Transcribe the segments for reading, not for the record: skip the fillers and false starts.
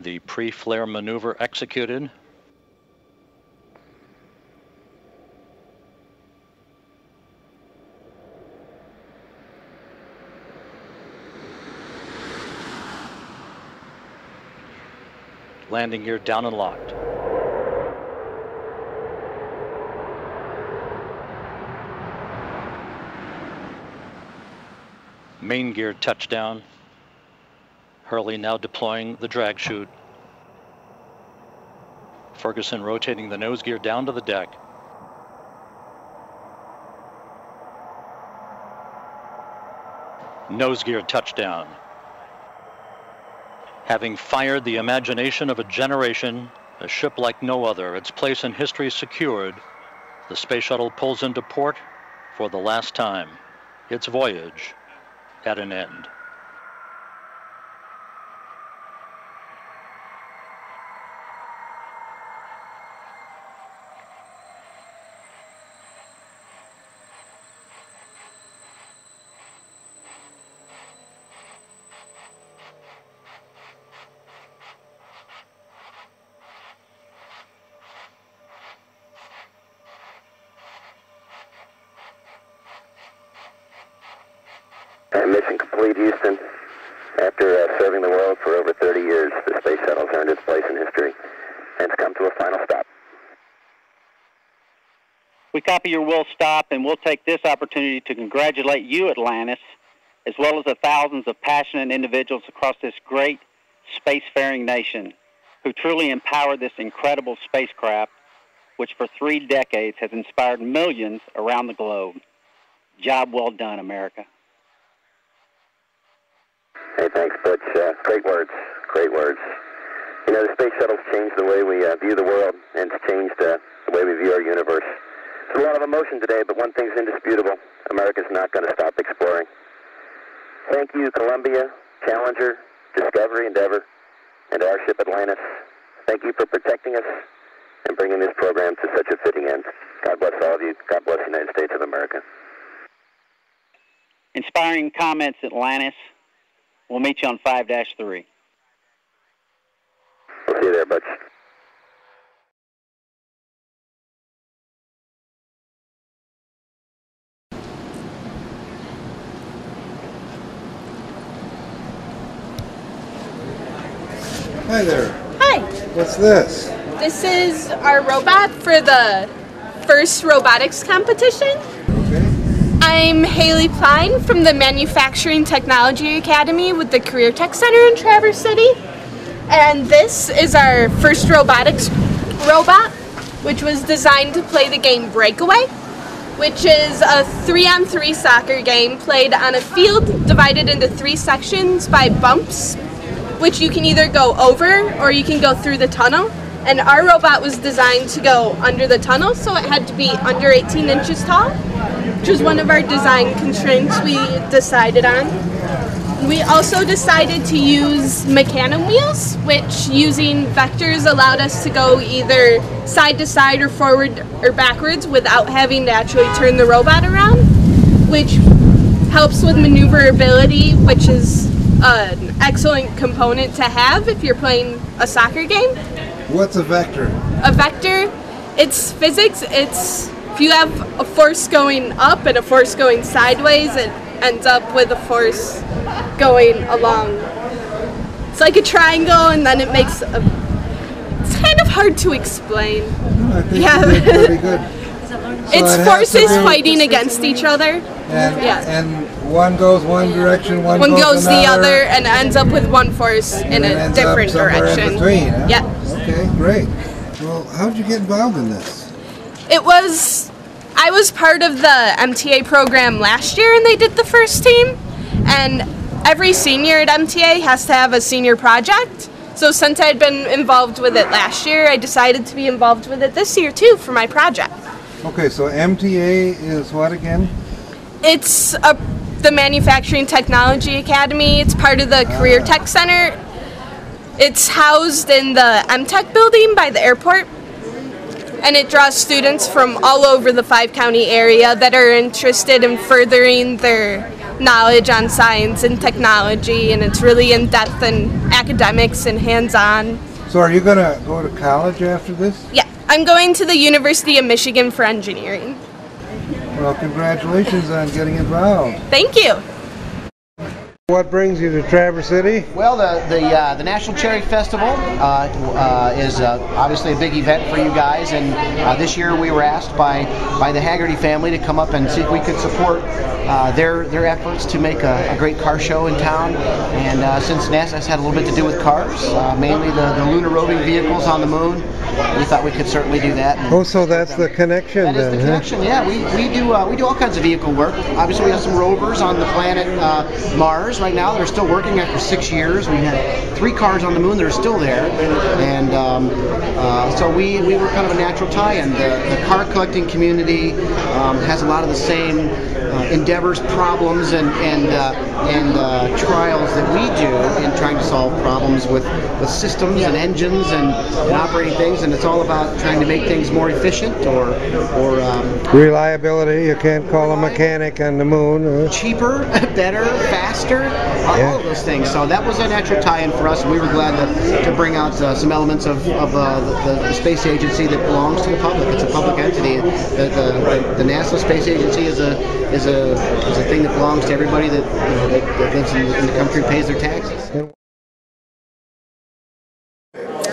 The pre-flare maneuver executed. Landing gear down and locked. Main gear touchdown. Hurley now deploying the drag chute. Ferguson rotating the nose gear down to the deck. Nose gear touchdown. Having fired the imagination of a generation, a ship like no other, its place in history secured, the space shuttle pulls into port for the last time. Its voyage at an end. Mission complete, Houston. After serving the world for over 30 years, the space shuttle's earned its place in history and it's come to a final stop. We copy your will stop, and we'll take this opportunity to congratulate you, Atlantis, as well as the thousands of passionate individuals across this great spacefaring nation who truly empowered this incredible spacecraft, which for 3 decades has inspired millions around the globe. Job well done, America. Hey, thanks, Butch. Great words. Great words. You know, the space shuttle's changed the way we view the world, and it's changed the way we view our universe. There's a lot of emotion today, but one thing's indisputable. America's not going to stop exploring. Thank you, Columbia, Challenger, Discovery, Endeavour, and our ship Atlantis. Thank you for protecting us and bringing this program to such a fitting end. God bless all of you. God bless the United States of America. Inspiring comments, Atlantis. We'll meet you on 5-3. We'll see you there, Butch. Hi there. Hi. What's this? This is our robot for the first robotics competition. Okay. I'm Haley Pline from the Manufacturing Technology Academy with the Career Tech Center in Traverse City. And this is our first robotics robot, which was designed to play the game Breakaway, which is a 3-on-3 soccer game played on a field divided into 3 sections by bumps, which you can either go over or you can go through the tunnel. And our robot was designed to go under the tunnel, so it had to be under 18 inches tall, which was one of our design constraints we decided on. We also decided to use mecanum wheels, which using vectors allowed us to go either side to side or forward or backwards without having to actually turn the robot around, which helps with maneuverability, which is an excellent component to have if you're playing a soccer game. What's a vector? A vector, it's physics. It's if you have a force going up and a force going sideways, it ends up with a force going along. It's like a triangle, and then it makes a... It's kind of hard to explain. I think you did pretty good. It's forces fighting against each other. And one goes one direction, one goes another, the other, and ends up with one force in a different direction. In between, huh? Yeah. Okay, great. Well, how did you get involved in this? I was part of the MTA program last year, and they did the first team. And every senior at MTA has to have a senior project. So since I'd been involved with it last year, I decided to be involved with it this year too for my project. Okay, so MTA is what again? It's the Manufacturing Technology Academy. It's part of the Career Tech Center. It's housed in the MTech building by the airport. And it draws students from all over the 5-county area that are interested in furthering their knowledge on science and technology, and it's really in-depth in academics and hands-on. So are you going to go to college after this? Yeah, I'm going to the University of Michigan for engineering. Well, congratulations on getting involved. Thank you. What brings you to Traverse City? Well, the National Cherry Festival is obviously a big event for you guys, and this year we were asked by the Haggerty family to come up and see if we could support their efforts to make a great car show in town. And since NASA's had a little bit to do with cars, mainly the lunar roving vehicles on the moon, we thought we could certainly do that. Oh, so that's the connection then? That is the connection, yeah. We do all kinds of vehicle work. Obviously, we have some rovers on the planet Mars right now. They're still working after 6 years. We had 3 cars on the moon that are still there, and so we were kind of a natural tie-in. The car collecting community has a lot of the same endeavors, problems, and trials that we do in trying to solve problems with systems and engines and operating things, and it's all about trying to make things more efficient or reliability. You can't call a mechanic on the moon. Cheaper, better, faster, all of those things. So that was a natural tie-in for us, and we were glad to bring out some elements of the space agency that belongs to the public. It's a public entity. The NASA Space Agency is a thing that belongs to everybody that lives in the country and pays their taxes.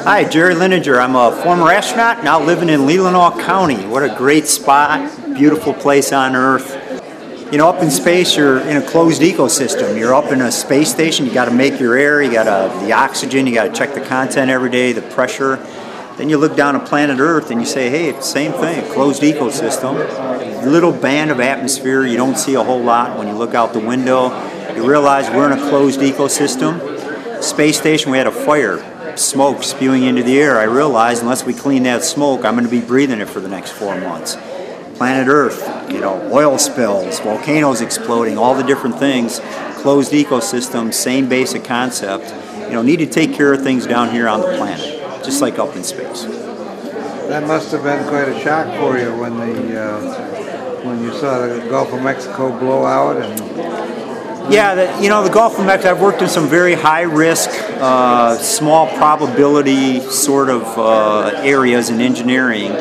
Hi, Jerry Lininger. I'm a former astronaut, now living in Leelanau County. What a great spot, beautiful place on Earth. You know, up in space, you're in a closed ecosystem. You're up in a space station, you got to make your air, you got the oxygen, you got to check the content every day, the pressure. Then you look down at planet Earth and you say, hey, it's the same thing, a closed ecosystem. Little band of atmosphere, you don't see a whole lot. When you look out the window, you realize we're in a closed ecosystem. Space station, we had a fire, smoke spewing into the air. I realized unless we clean that smoke, I'm going to be breathing it for the next 4 months. Planet Earth, you know, oil spills, volcanoes exploding, all the different things, closed ecosystem, same basic concept. You know, need to take care of things down here on the planet, just like up in space. That must have been quite a shock for you when you saw the Gulf of Mexico blow out. Yeah, you know, the Gulf of Mexico, I've worked in some very high-risk, small probability sort of areas in engineering.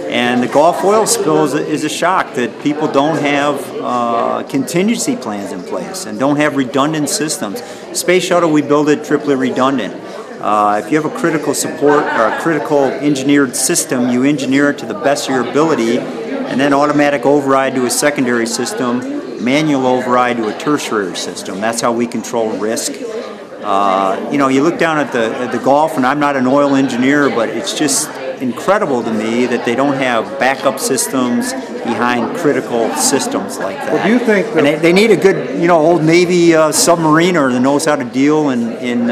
And the Gulf oil spill is a shock that people don't have contingency plans in place and don't have redundant systems. Space shuttle, we build it triply redundant. If you have a critical support or a critical engineered system, you engineer it to the best of your ability, and then automatic override to a secondary system, manual override to a tertiary system. That's how we control risk. You know, you look down at the Gulf, and I'm not an oil engineer, but it's just incredible to me that they don't have backup systems behind critical systems like that. Well, do you think that and they need a good, you know, old Navy submariner that knows how to deal in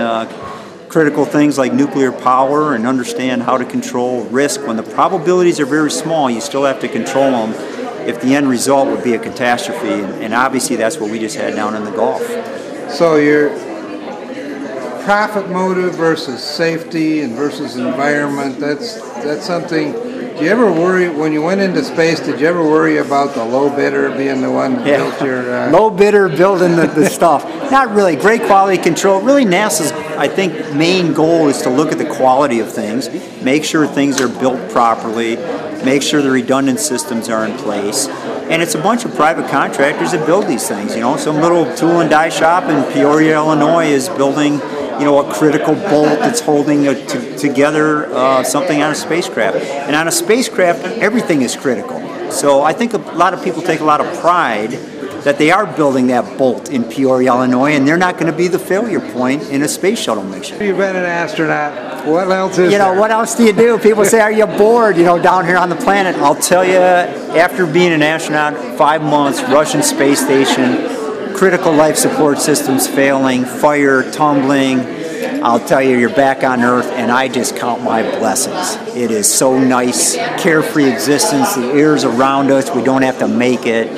critical things like nuclear power and understand how to control risk. When the probabilities are very small, you still have to control them if the end result would be a catastrophe, and obviously that's what we just had down in the Gulf. So your profit motive versus safety and versus environment, that's something. Do you ever worry, when you went into space, did you ever worry about the low bidder being the one that built your... Low bidder building the stuff. Not really. Great quality control. Really, NASA's, I think, main goal is to look at the quality of things, make sure things are built properly, make sure the redundant systems are in place. And it's a bunch of private contractors that build these things. You know, some little tool and die shop in Peoria, Illinois is building, you know, a critical bolt that's holding together something on a spacecraft. And on a spacecraft, everything is critical. So I think a lot of people take a lot of pride that they are building that bolt in Peoria, Illinois, and they're not going to be the failure point in a space shuttle mission. You've been an astronaut. What else is there? What else do you do? People say, are you bored, you know, down here on the planet? I'll tell you, after being an astronaut, 5 months, Russian space station, critical life support systems failing, fire, tumbling, I'll tell you, you're back on Earth, and I just count my blessings. It is so nice, carefree existence. The air's around us. We don't have to make it.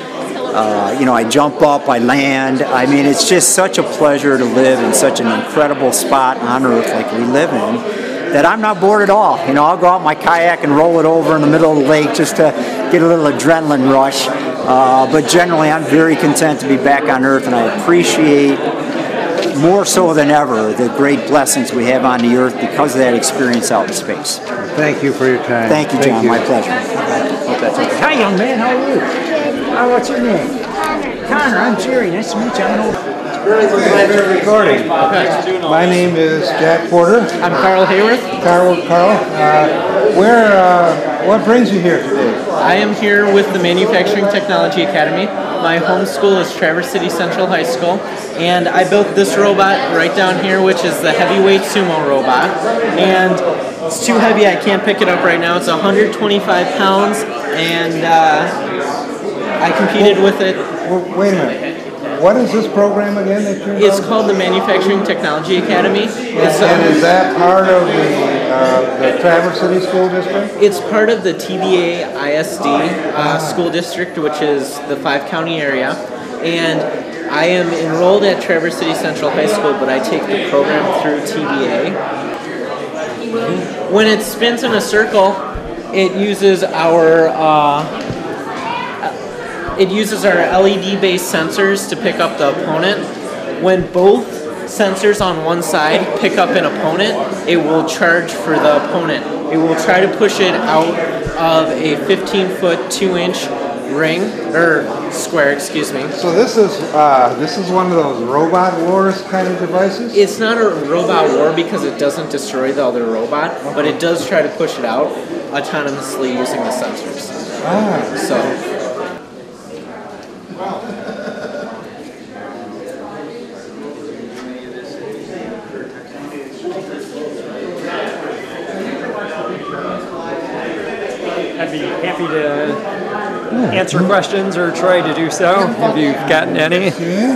You know, I jump up, I land. I mean, it's just such a pleasure to live in such an incredible spot on Earth like we live in. that I'm not bored at all. You know, I'll go out my kayak and roll it over in the middle of the lake just to get a little adrenaline rush. But generally, I'm very content to be back on Earth, and I appreciate more so than ever the great blessings we have on the Earth because of that experience out in space. Thank you for your time. Thank you, John. My pleasure. Hope that's okay. Hi, young man. How are you? What's your name? Connor. I'm Jerry. Nice to meet you. We're recording. My name is Jack Porter. I'm Carl Hayworth. Carl. What brings you here today? I am here with the Manufacturing Technology Academy. My home school is Traverse City Central High School, and I built this robot right down here, which is the heavyweight sumo robot. And it's too heavy, I can't pick it up right now. It's 125 pounds, and I competed with it. Wait a minute. What is this program again that you're It's called the Manufacturing Technology Academy. And is that part of the Traverse City School District? It's part of the TBA ISD school district, which is the 5-county area. And I am enrolled at Traverse City Central High School, but I take the program through TBA. When it spins in a circle, it uses our LED-based sensors to pick up the opponent. When both sensors on one side pick up an opponent, it will charge for the opponent. It will try to push it out of a 15-foot, 2-inch ring, or square, excuse me. So this is one of those robot wars kind of devices? It's not a robot war because it doesn't destroy the other robot, but it does try to push it out autonomously using the sensors. So. I'd be happy to answer questions or try to do so if you've gotten any. Okay.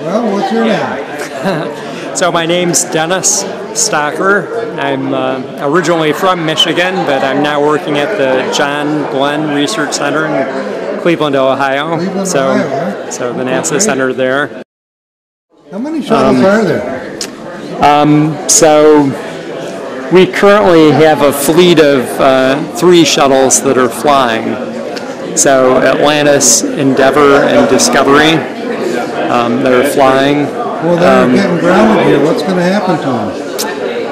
Well, what's your name? So my name's Dennis Stocker. I'm originally from Michigan, but I'm now working at the John Glenn Research Center in Cleveland, Ohio. Ohio, So the NASA Center there. How many shuttles are there? So we currently have a fleet of 3 shuttles that are flying. So Atlantis, Endeavour, and Discovery that are flying. Well, they're getting grounded here. What's going to happen to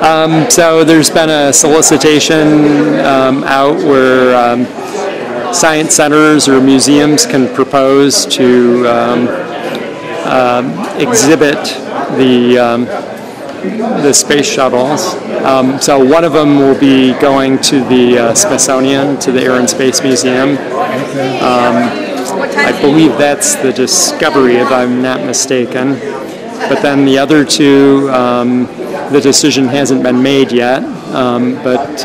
them? So there's been a solicitation out where science centers or museums can propose to exhibit the space shuttles. So one of them will be going to the Smithsonian, to the Air and Space Museum. I believe that's the Discovery, if I'm not mistaken. But then the other 2, the decision hasn't been made yet, but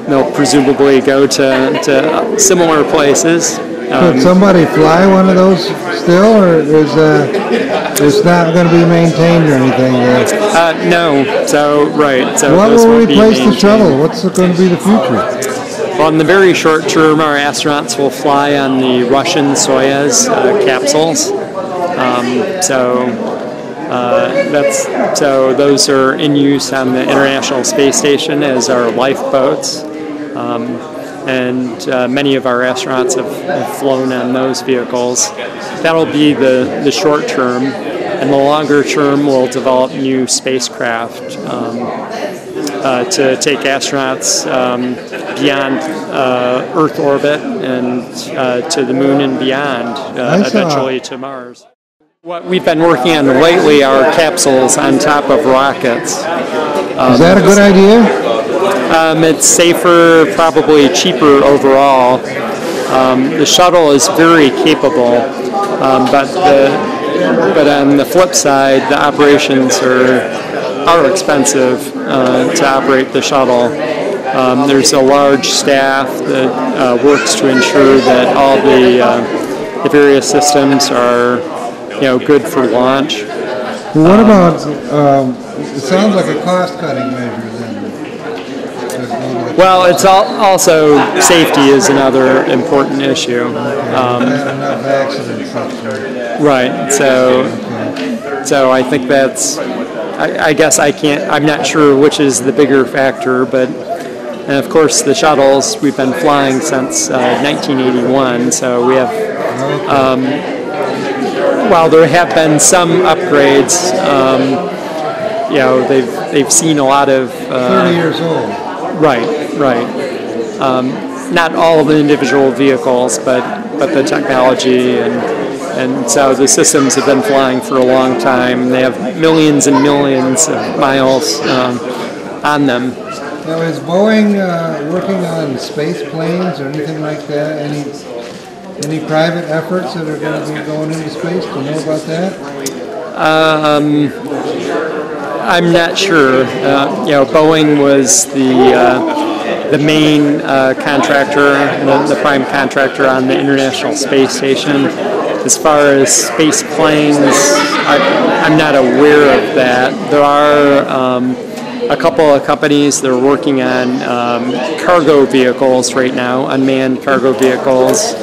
they'll presumably go to similar places. Could somebody fly one of those still, or is it's not going to be maintained or anything there? No. So So what will replace the shuttle? What's going to be the future? Well, in the very short term, our astronauts will fly on the Russian Soyuz capsules. So those are in use on the International Space Station as our lifeboats. And many of our astronauts have flown on those vehicles. That'll be the short term, and the longer term we'll develop new spacecraft to take astronauts beyond Earth orbit and to the moon and beyond, eventually to Mars. What we've been working on lately are capsules on top of rockets. Is that a good idea? It's safer, probably cheaper overall. The shuttle is very capable, but on the flip side, the operations are expensive to operate the shuttle. There's a large staff that works to ensure that all the various systems are good for launch. Well, what about, it sounds like a cost-cutting measure then. Well, it's also safety is another important issue. Enough accidents up there. Right, so I think that's I guess I'm not sure which is the bigger factor, but and of course the shuttles, we've been flying since 1981, so we have, while there have been some upgrades, they've seen a lot of... 30 years old. Right. Not all of the individual vehicles, but the technology, and so the systems have been flying for a long time. They have millions and millions of miles on them. Now, is Boeing working on space planes or anything like that? Any private efforts that are going to be going into space? Do you know about that? I'm not sure. Boeing was the main contractor, the prime contractor on the International Space Station. As far as space planes, I'm not aware of that. There are a couple of companies that are working on cargo vehicles right now, unmanned cargo vehicles,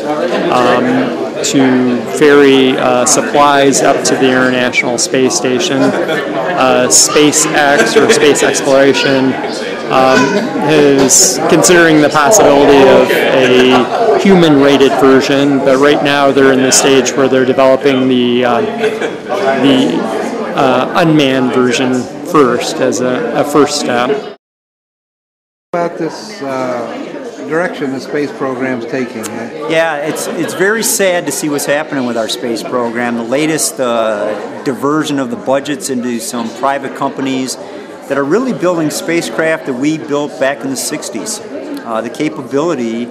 to ferry supplies up to the International Space Station. SpaceX, or Space Exploration, is considering the possibility of a human-rated version, but right now they're in the stage where they're developing the unmanned version first as a first step. About this direction the space program's taking. Yeah, it's very sad to see what's happening with our space program. The latest diversion of the budgets into some private companies that are really building spacecraft that we built back in the 60s. The capability,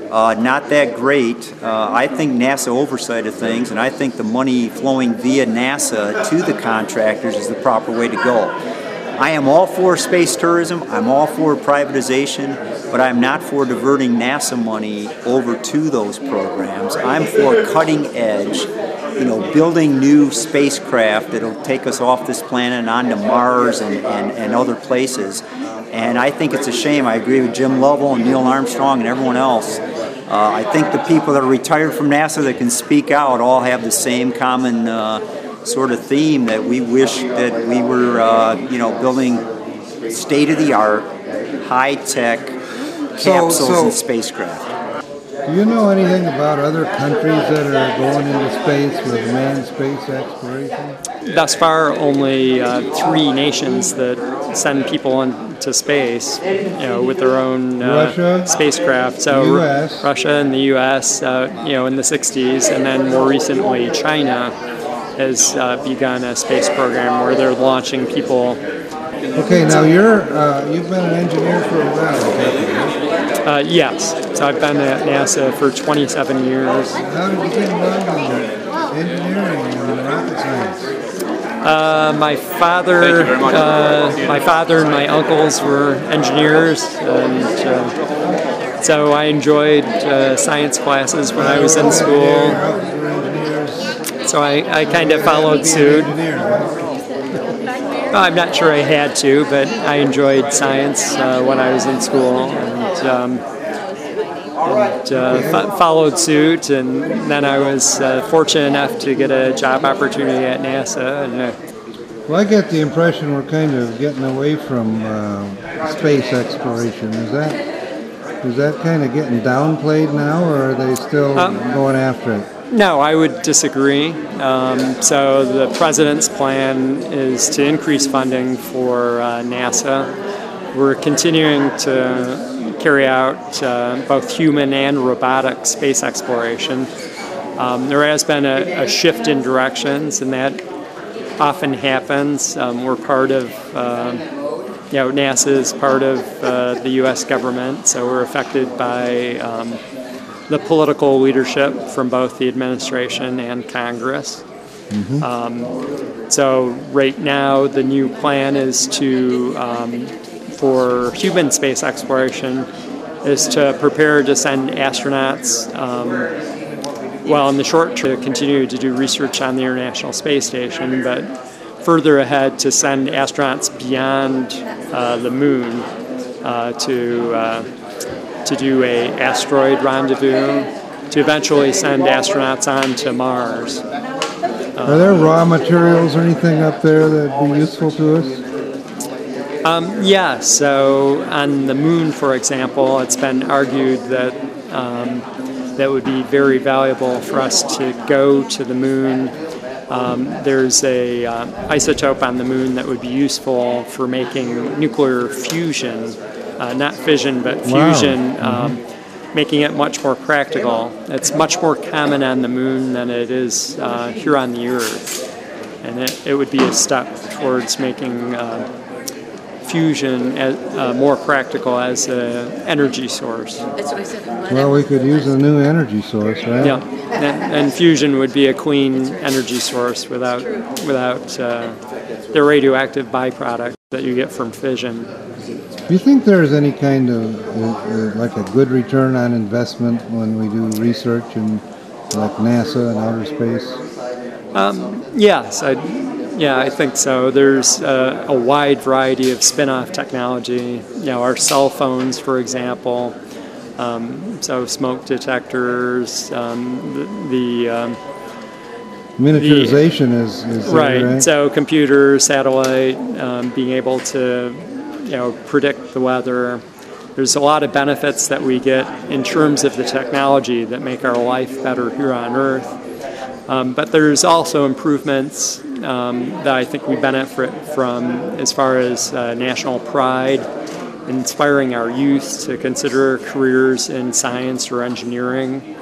not that great. I think NASA oversight of things, and I think the money flowing via NASA to the contractors is the proper way to go. I am all for space tourism, I'm all for privatization, but I'm not for diverting NASA money over to those programs. I'm for cutting edge, building new spacecraft that'll take us off this planet and onto Mars and other places. And I think it's a shame. I agree with Jim Lovell and Neil Armstrong and everyone else. I think the people that are retired from NASA that can speak out all have the same common sort of theme, that we wish that we were, building state-of-the-art, high-tech capsules and spacecraft. Do you know anything about other countries that are going into space with manned space exploration? Thus far, only 3 nations that send people into space, with their own spacecraft. So Russia and the U.S., in the 60s, and then more recently China has begun a space program where they're launching people. Okay, now you've been an engineer for a while, yes. So I've been at NASA for 27 years. How did you get involved in engineering and rocket science? My father and my uncles were engineers, and so I enjoyed science classes when I was in school. So I kind of followed suit. I'm not sure I had to, but I enjoyed science when I was in school, and followed suit, and then I was fortunate enough to get a job opportunity at NASA. Well, I get the impression we're kind of getting away from space exploration. Is that kind of getting downplayed now, or are they still going after it? No, I would disagree. So the President's plan is to increase funding for NASA. We're continuing to carry out both human and robotic space exploration. There has been a shift in directions, and that often happens. We're part of, NASA is part of the U.S. government, so we're affected by the political leadership from both the administration and Congress. So right now the new plan is to, for human space exploration, is to prepare to send astronauts, in the short term, to continue to do research on the International Space Station, but further ahead to send astronauts beyond the moon to do a asteroid rendezvous, to eventually send astronauts on to Mars. Are there raw materials or anything up there that would be useful to us? Yeah, so on the moon, for example, it's been argued that that would be very valuable for us to go to the moon. There's a isotope on the moon that would be useful for making nuclear fusion, not fission, but fusion, making it much more practical. It's much more common on the moon than it is here on the Earth. And it would be a step towards making fusion more practical as an energy source. That's what I said. Well, we could use a new energy source, right? Yeah, and fusion would be a clean energy source without the radioactive byproduct that you get from fission. Do you think there's any kind of like a good return on investment when we do research in like NASA and outer space? Yes, I think so. There's a wide variety of spin-off technology. Our cell phones, for example, so smoke detectors, miniaturization is right. So computer, satellite, being able to predict the weather. There's a lot of benefits that we get in terms of the technology that make our life better here on Earth. But there's also improvements that I think we benefit from as far as national pride, inspiring our youth to consider careers in science or engineering.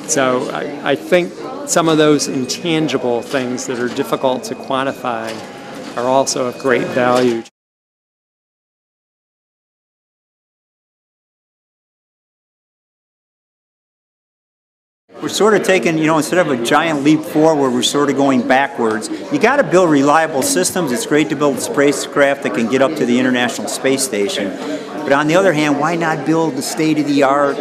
So I think some of those intangible things that are difficult to quantify are also of great value. We're sort of taking, instead of a giant leap forward, we're sort of going backwards. You got to build reliable systems. It's great to build a spacecraft that can get up to the International Space Station. But on the other hand, why not build the state-of-the-art,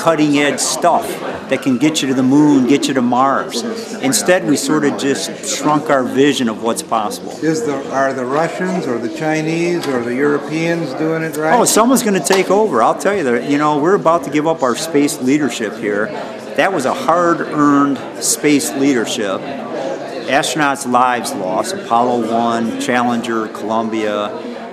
cutting-edge stuff that can get you to the moon, get you to Mars? Instead, we sort of just shrunk our vision of what's possible. Are the Russians or the Chinese or the Europeans doing it right? Oh, someone's going to take over. I'll tell you that. We're about to give up our space leadership here. That was a hard-earned space leadership. Astronauts' lives lost, Apollo 1, Challenger, Columbia,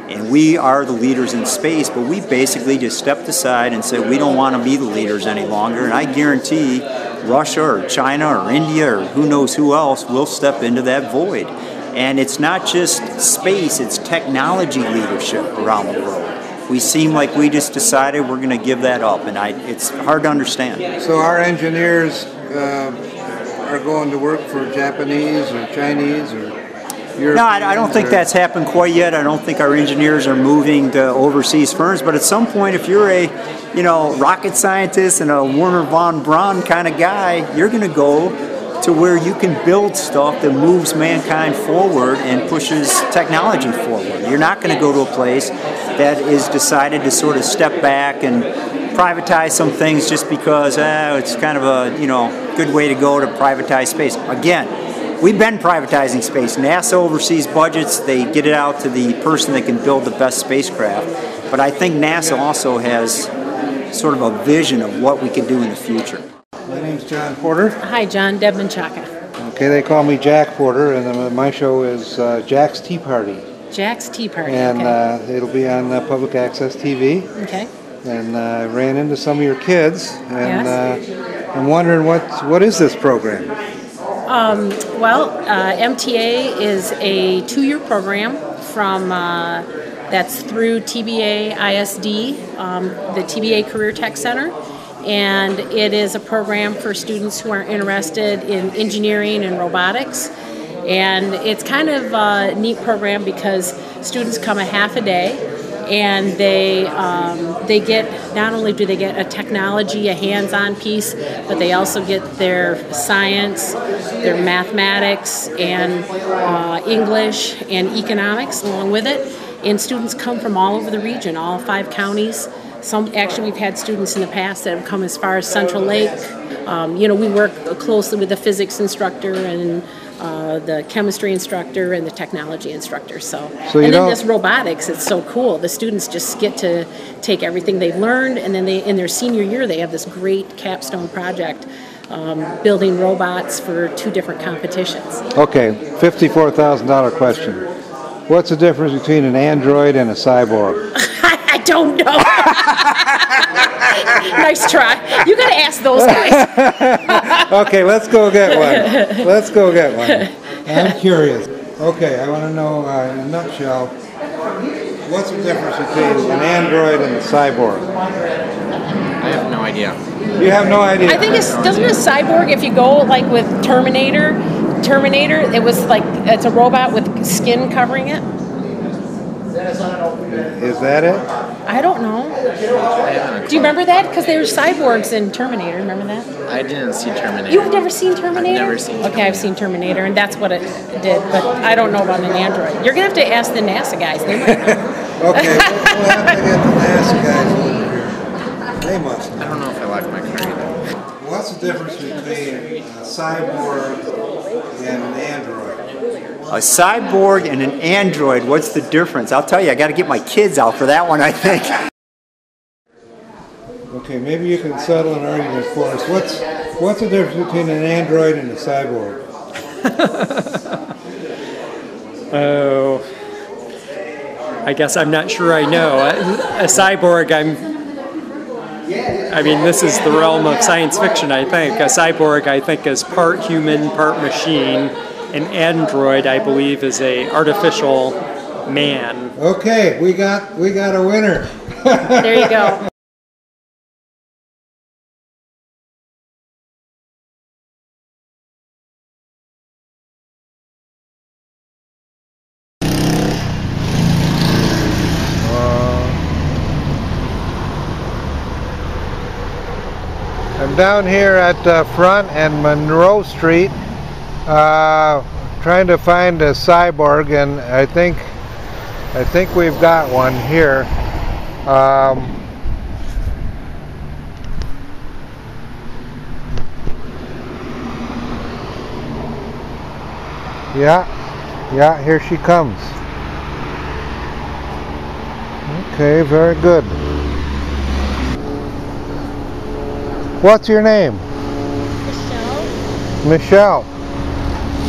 and we are the leaders in space, but we basically just stepped aside and said we don't want to be the leaders any longer, and I guarantee Russia or China or India or who knows who else will step into that void. And it's not just space, it's technology leadership around the world. We seem like we just decided we're going to give that up, and it's hard to understand. So our engineers are going to work for Japanese or Chinese or Europeans? No, I don't think that's happened quite yet. I don't think our engineers are moving to overseas firms, but at some point, if you're a rocket scientist and a Wernher von Braun kind of guy, you're going to go to where you can build stuff that moves mankind forward and pushes technology forward. You're not going to go to a place that is decided to sort of step back and privatize some things just because it's kind of a good way to go to privatize space. Again, we've been privatizing space. NASA oversees budgets. They get it out to the person that can build the best spacecraft. But I think NASA also has sort of a vision of what we can do in the future. My name's John Porter. Hi, John. Deb Menchaca. Okay, they call me Jack Porter, and my show is Jack's Tea Party. Jack's Tea Party, and okay. It'll be on public access TV. Okay. And I ran into some of your kids, and yes. I'm wondering what is this program? MTA is a 2-year program from that's through TBA ISD, the TBA Career Tech Center. And it is a program for students who are interested in engineering and robotics. And it's kind of a neat program because students come a half a day, and they get, not only do they get a technology, a hands-on piece, but they also get their science, their mathematics, and English and economics along with it. And students come from all over the region, all 5 counties. Actually, we've had students in the past that have come as far as Central Lake. We work closely with the physics instructor and the chemistry instructor and the technology instructor. And then this robotics, it's so cool. The students just get to take everything they've learned, and then in their senior year, they have this great capstone project building robots for 2 different competitions. Okay, $54,000 question. What's the difference between an android and a cyborg? I don't know. Nice try. You got to ask those guys. Okay, let's go get one. Let's go get one. I'm curious. Okay, I want to know in a nutshell, what's the difference between an android and a cyborg? I have no idea. You have no idea? I think doesn't a cyborg, if you go like with Terminator, it was like, it's a robot with skin covering it. Is that it? I don't know. Do you remember that? Because they were cyborgs in Terminator. Remember that? I didn't see Terminator. You've never seen Terminator? I've never seen Terminator. Okay, I've seen Terminator, and that's what it did. But I don't know about an android. You're going to have to ask the NASA guys. They might know. Okay, we'll have to get the NASA guys over here. They must know. I don't know if I like my car either. What's the difference between a cyborg and an android? A cyborg and an android, what's the difference? I'll tell you, I got to get my kids out for that one, I think. Okay, maybe you can settle an argument for us. What's the difference between an android and a cyborg? Oh, I guess I'm not sure I know. A cyborg, I mean, this is the realm of science fiction, I think. A cyborg, I think, is part human, part machine. An android, I believe, is a artificial man. Okay, we got a winner. There you go. I'm down here at the front and Monroe Street. Trying to find a cyborg, and I think we've got one here. Yeah, here she comes. Okay, very good. What's your name? Michelle.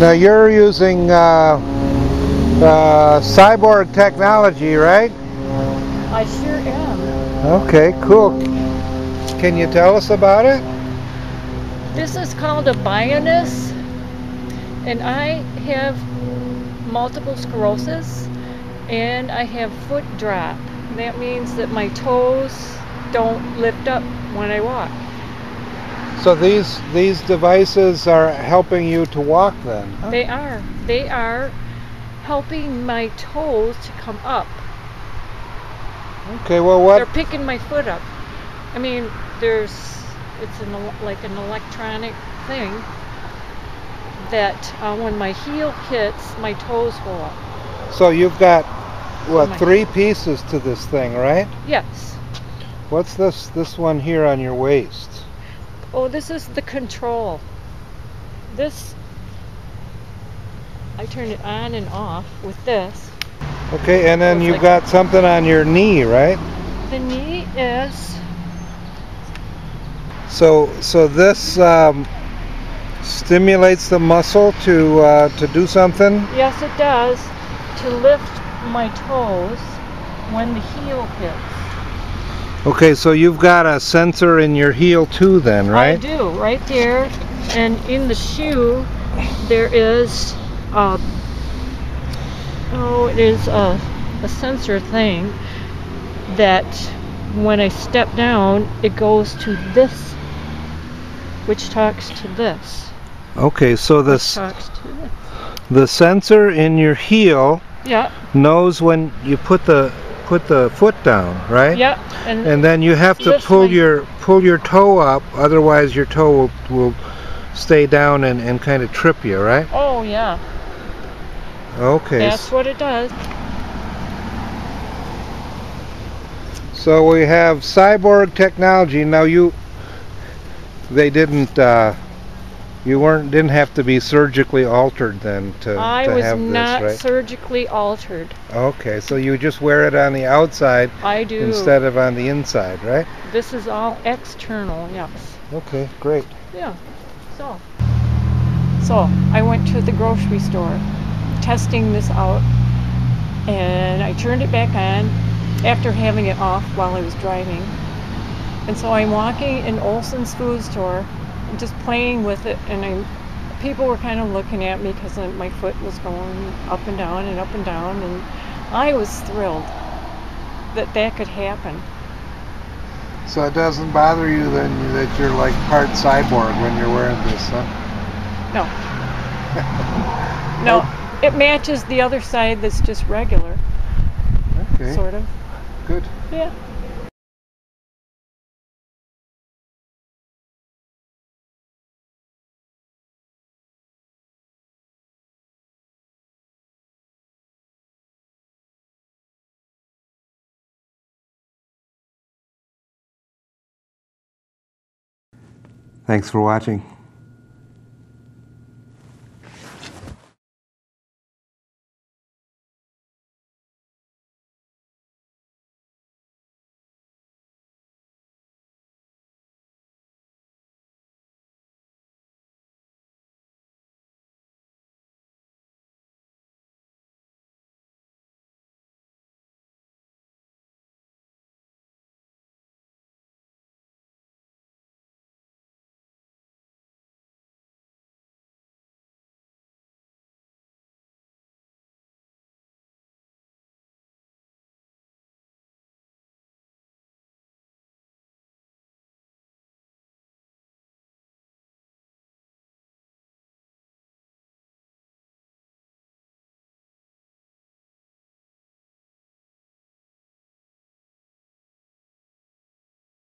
Now you're using cyborg technology, right? I sure am. Okay, cool. Can you tell us about it? This is called a Bioness, and I have multiple sclerosis, and I have foot drop. That means that my toes don't lift up when I walk. So these devices are helping you to walk then? Huh? They are helping my toes to come up. Okay, well what? They're picking my foot up. I mean, it's like an electronic thing that when my heel hits, my toes go up. So you've got, what, 3 pieces to this thing, right? Yes. What's this one here on your waist? Oh, this is the control. This, I turn it on and off with this. Okay, and then you've got something on your knee, right? The knee is... So this stimulates the muscle to do something? Yes, it does. To lift my toes when the heel hits. Okay, so you've got a sensor in your heel too then, right? I do, right there. And in the shoe, there is it is a sensor thing that when I step down, it goes to this, which talks to this. Okay, so Talks to this. The sensor in your heel knows when you put the foot down, right? Yeah. And then you have to pull your toe up, otherwise your toe will stay down and kind of trip you, right? Oh yeah. Okay. That's what it does. So we have cyborg technology. Now they didn't have to be surgically altered then to have this, right? I was not surgically altered. Okay, so you just wear it on the outside. I do. Instead of on the inside, right? This is all external, yes. Okay, great. Yeah. So I went to the grocery store testing this out, and I turned it back on after having it off while I was driving. And so I'm walking in Olson's food store, just playing with it, and people were kind of looking at me because my foot was going up and down and up and down, and I was thrilled that that could happen. So it doesn't bother you then that you're like part cyborg when you're wearing this, huh? No. No, it matches the other side that's just regular. Okay. Sort of. Good. Yeah. Thanks for watching.